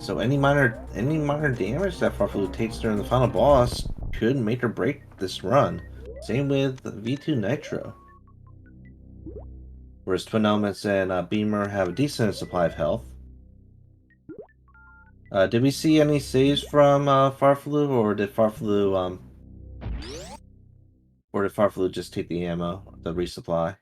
[SPEAKER 1] So any minor damage that Farflu takes during the final boss could make or break this run. Same with V2 Nitro. Whereas Twin Elements and Beamer have a decent supply of health. Did we see any saves from Farflu, or did Farflu just take the ammo, the resupply?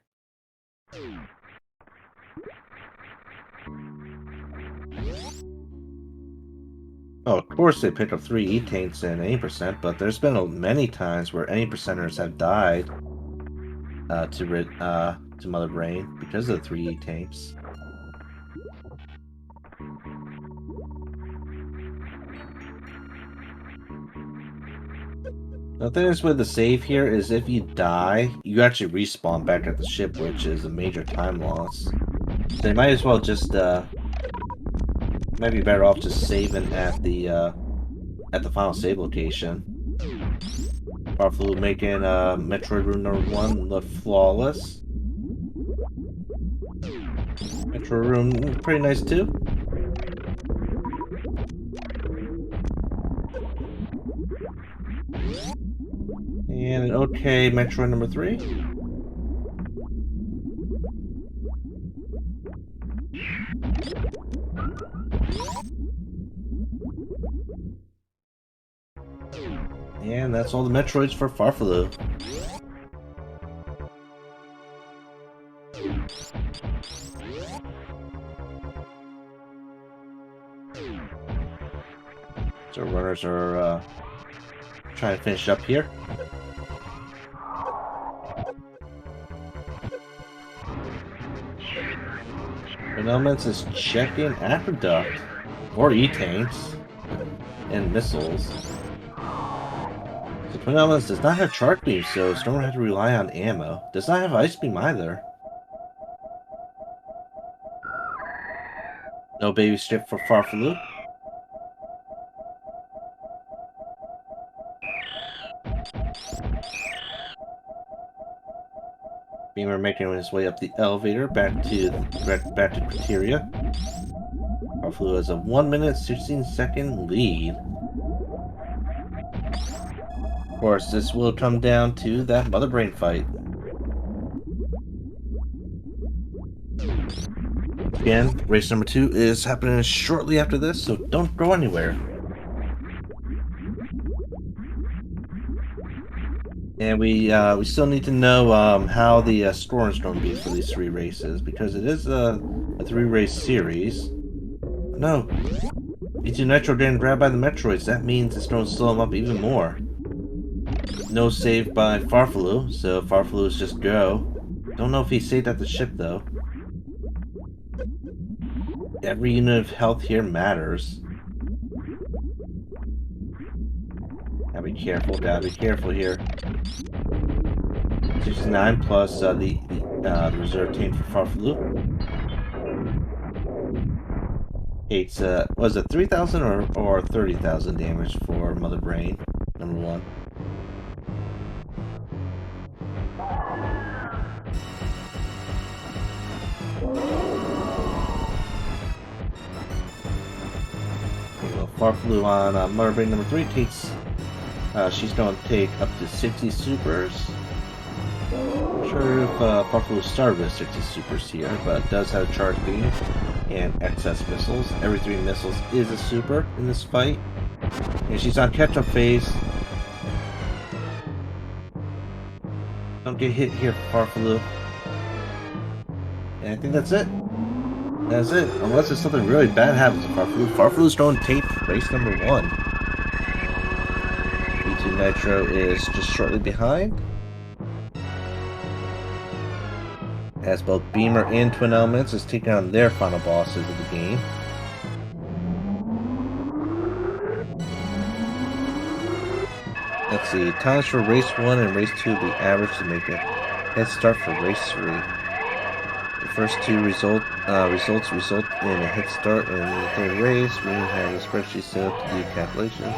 [SPEAKER 1] Oh, of course they pick up 3 E-Tanks and 80%, but there's been many times where 80%ers have died to Mother Brain because of the 3 E-Tanks. The thing is with the save here is if you die, you actually respawn back at the ship, which is a major time loss. So they might as well just might be better off just saving at the final save location. Farflu making Metroid Room number 1 look flawless. Metroid Room pretty nice too. And an okay Metroid number 3. And that's all the Metroids for Farflu. So runners are trying to finish up here. Twin Elements is checking Aqueduct or E-Tanks and missiles. So Twin Elements does not have Charge Beam, so Storm will have to rely on ammo. Does not have Ice Beam either. No baby strip for Farfalu. Beamer making his way up the elevator back to Criteria. Farfalu has a 1 minute 16-second lead. Of course, this will come down to that Mother Brain fight. Again, race number 2 is happening shortly after this, so don't go anywhere. And we still need to know how the score is going to be for these 3 races, because it is a 3-race series. No, V2 Nitro getting grabbed by the Metroids. That means it's going to slow him up even more. No save by Farfalu, so Farfalu's just go. Don't know if he saved at the ship though. Every unit of health here matters. Gotta be careful here. 69 plus the reserve tank for Farfalu. It's was it 3,000 or 30,000 damage for Mother Brain, number 1. Farfalu on Mother Brain number 3 takes. She's going to take up to 60 supers. Not sure if Farfalu started with 60 supers here, but it does have Charge Beam and excess missiles. Every 3 missiles is a super in this fight. And she's on catch-up phase. Don't get hit here, Farfalu. And I think that's it. That's it. Unless there's something really bad happens to Farfalu. Farfalu's going to take race number 1. V2 Nitro is just shortly behind. As both Beamer and Twin Elements is taking on their final bosses of the game. Let's see. Times for race 1 and race 2 will be average to make a head start for race 3. The first 2 results result in a head start in the 3rd race. We have a spreadsheet set up to do calculation.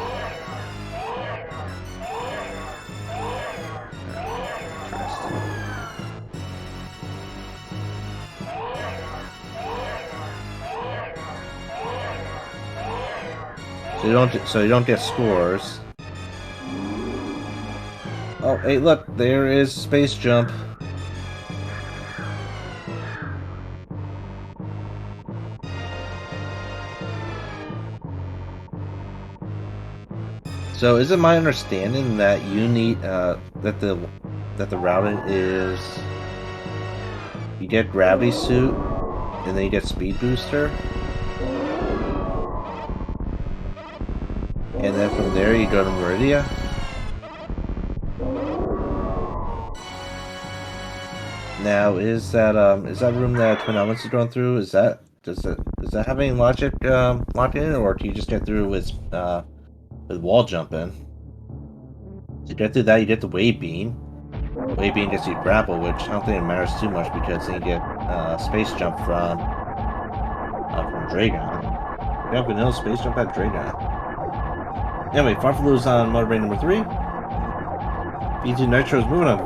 [SPEAKER 1] So you don't get scores. Oh, hey, look, there is Space Jump. So is it my understanding that you need that the routing is you get Gravity Suit and then you get Speed Booster, and then from there you go to Meridia? Now is that room that Twin Elements is going through? Does that have any logic locked in, or do you just get through with wall jumping? To get through that, you get the Wave Beam. Wave Beam gets you grapple, which I don't think it matters too much because then you get Space Jump from Dragon. We have vanilla Space Jump at Dragon. Anyway, Farfalu's on Mother Brain number 3. V2 Nitro is moving on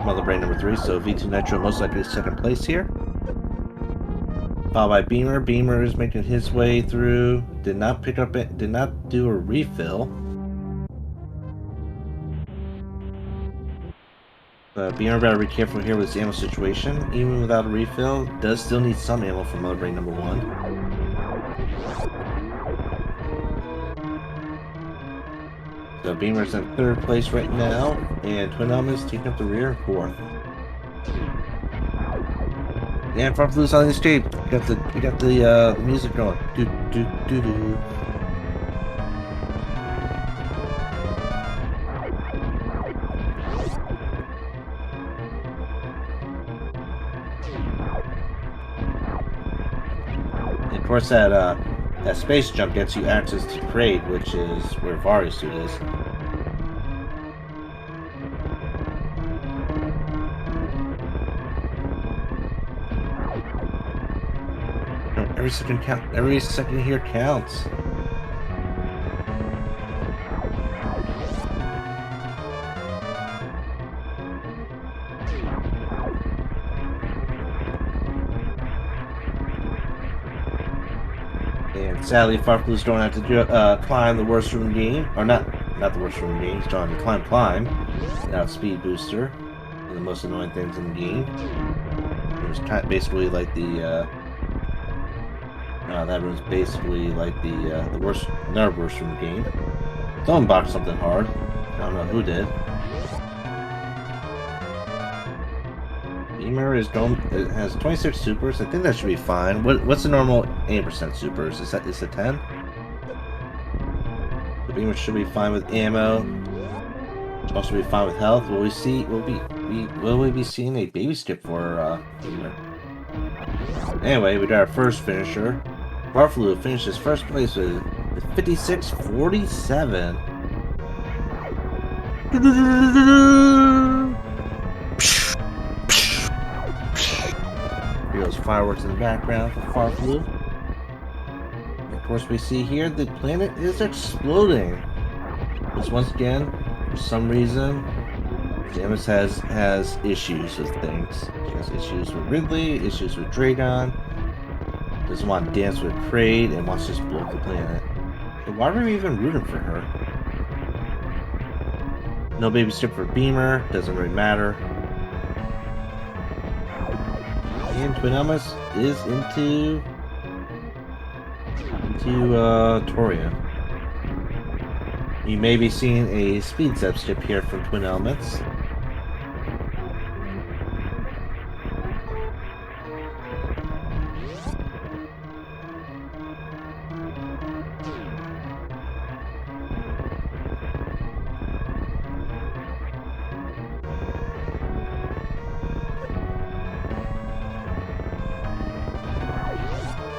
[SPEAKER 1] Mother Brain number 3, so V2 Nitro most likely is 2nd place here. Followed by Beamer. Beamer is making his way through. Did not do a refill. But Beamer better be careful here with his ammo situation. Even without a refill, does still need some ammo for Mother Brain number 1. So Beamer's in 3rd place right now, and Twin Elements taking up the rear 4th. And Farfalu's on the escape. We got the music going. Do do do do. And of course, that space jump gets you access to Kraid, which is where Vari's suit is. Every second here counts. And sadly, Farflu's don't have to climb the worst room game, or not the worst room game. He's trying to climb without speed booster. One of the most annoying things in the game. It was basically like the that room's basically like the worst, another worst room game. Someone boxed something hard. I don't know who did. Beamer it has 26 supers. I think that should be fine. What's the normal 80% supers? Is it 10? The Beamer should be fine with ammo. Should also be fine with health. Will we be seeing a baby skip for Beamer? Anyway, we got our first finisher. Farflu finishes first place with 56-47. Here goes fireworks in the background for Farflu. And of course, we see here the planet is exploding. Because once again, for some reason, Samus has issues with things. She has issues with Ridley, issues with Dragon. Doesn't want to dance with Kraid and wants to just blow up the planet. So why were we even rooting for her? No baby skip for Beamer, doesn't really matter. And Twin Elmas is into Torian. You may be seeing a speed step skip here from Twin Elements.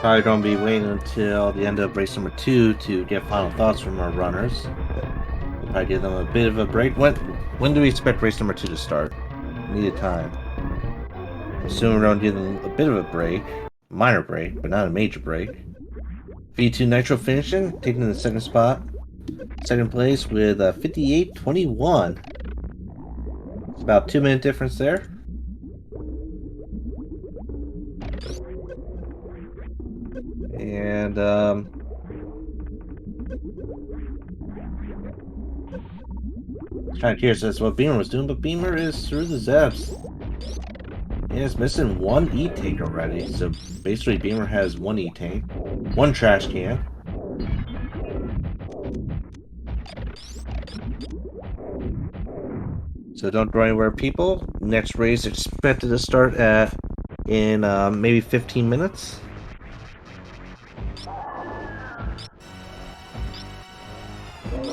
[SPEAKER 1] Probably going to be waiting until the end of race number 2 to get final thoughts from our runners. We'll probably give them a bit of a break. When do we expect race number 2 to start? Needed time. Soon we're going to give them a bit of a break. Minor break, but not a major break. V2 Nitro finishing, taking the second spot. Second place with 58-21. It's about 2-minute difference there. And kind of curious as to what Beamer was doing, but Beamer is through the Zeps. And it's missing one E-tank already. So basically Beamer has one E-tank, one trash can. So don't go anywhere, people. Next race expected to start in maybe 15 minutes.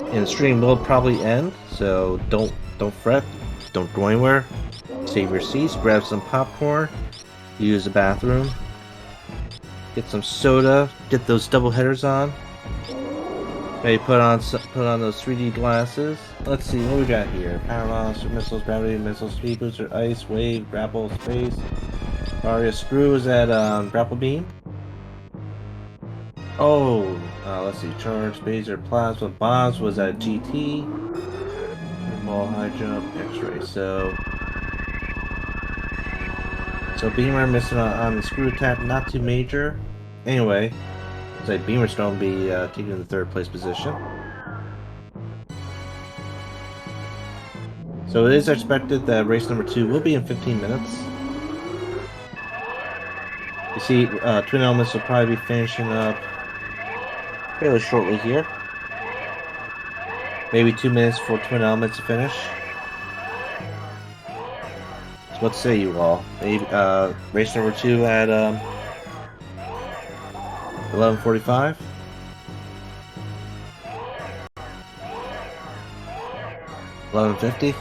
[SPEAKER 1] And the stream will probably end, so don't fret, don't go anywhere. Save your seats, grab some popcorn, use the bathroom, get some soda, get those double headers on. Maybe put on those 3D glasses. Let's see what we got here. Power monster, missiles, gravity, missiles, speed booster, ice, wave, grapple, space. Varia screw is at grapple beam. Oh, let's see. Charge, Baser, Plasma, Bombs was at GT. Ball, high jump, X-ray. So Beamer missing on the screw attack, not too major. Anyway, looks like Beamer's going to be taking the third place position. So it is expected that race number 2 will be in 15 minutes. You see, Twin Elements will probably be finishing up fairly shortly here. Maybe 2 minutes for Twin Elements to finish. So what say you all? Maybe race number 2 at 11:45. 11:50.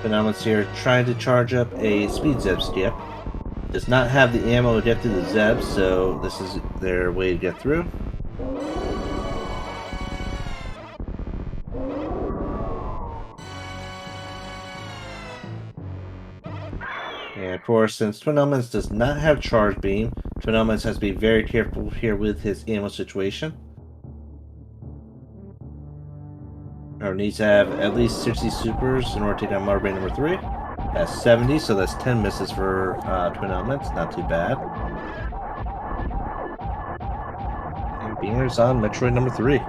[SPEAKER 1] Phenomen's here trying to charge up a speed Zeb skip. Does not have the ammo to get through the Zeb, so this is their way to get through. And of course, since Twin Elements does not have Charge Beam, Twin Elements has to be very careful here with his ammo situation. Or needs to have at least 60 supers in order to take down Mother Brain number 3. That's 70, so that's 10 misses for Twin Elements. Not too bad. And Beamer's on Metroid number 3.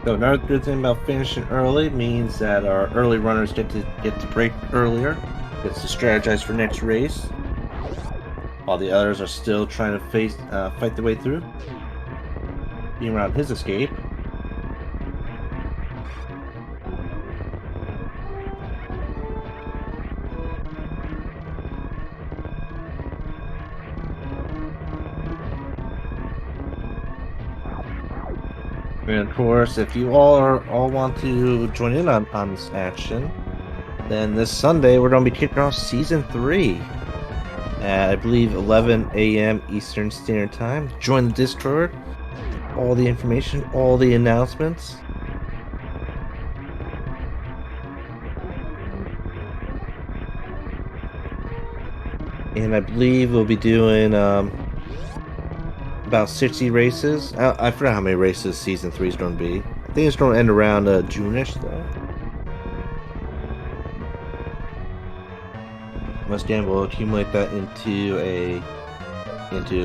[SPEAKER 1] So another good thing about finishing early means that our early runners get to break earlier, gets to strategize for next race, while the others are still trying to fight their way through. Being around his escape. And of course, if you all want to join in on this action, then this Sunday we're going to be kicking off Season 3 at, I believe, 11 a.m. Eastern Standard Time. Join the Discord, all the information, all the announcements. And I believe we'll be doing about 60 races. I forgot how many races Season 3 is going to be. I think it's going to end around June-ish, though. Once again, we'll accumulate that into a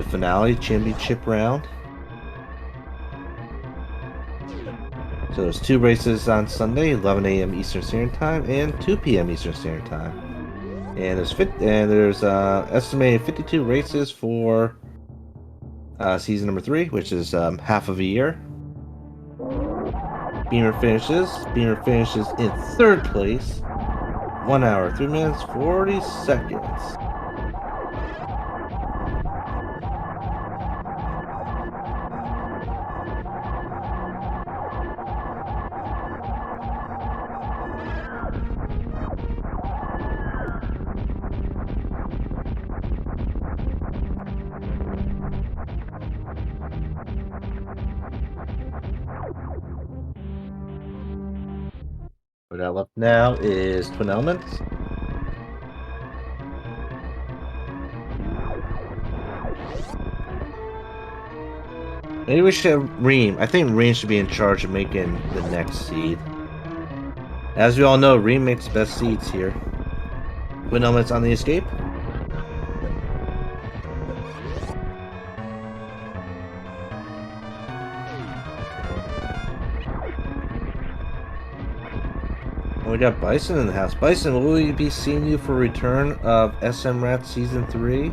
[SPEAKER 1] finale championship round. So there's 2 races on Sunday, 11 a.m. Eastern Standard Time and 2 p.m. Eastern Standard Time. And there's estimated 52 races for season number 3, which is half of a year. Beamer finishes in 3rd place, 1 hour, 3 minutes, 40 seconds. What I left now is Twin Elements. Maybe we should have Reem. I think Reem should be in charge of making the next seed. As we all know, Reem makes best seeds here. Twin Elements on the escape. We got Bison in the house. Bison, will we be seeing you for return of SMRAT Season 3?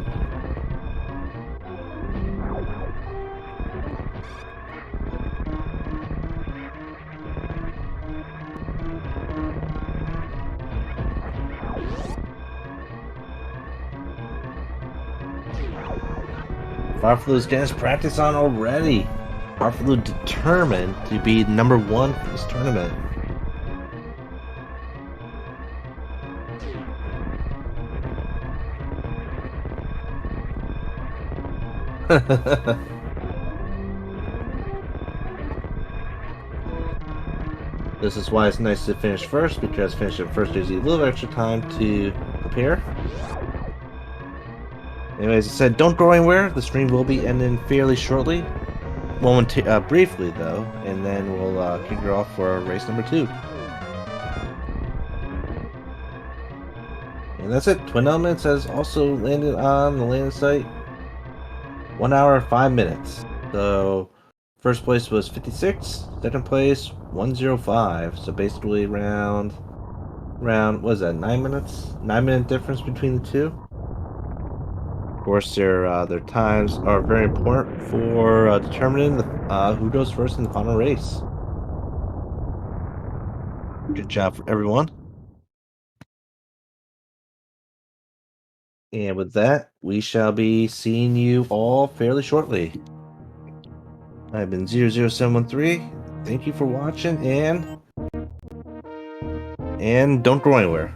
[SPEAKER 1] Farfalu's getting his practice on already. Farfalu determined to be number 1 for this tournament. This is why it's nice to finish first, because finishing first gives you a little extra time to prepare. Anyways, I said don't go anywhere. The stream will be ending fairly shortly. Briefly though, and then we'll kick it off for race number 2. And that's it. Twin Elements has also landed on the landing site. 1 hour 5 minutes. So first place was 56, second place 105. So basically round what is that, 9 minutes? 9-minute difference between the two. Of course, their times are very important for determining who goes first in the final race. Good job for everyone. And with that, we shall be seeing you all fairly shortly. I've been 00713. Thank you for watching, and don't go anywhere.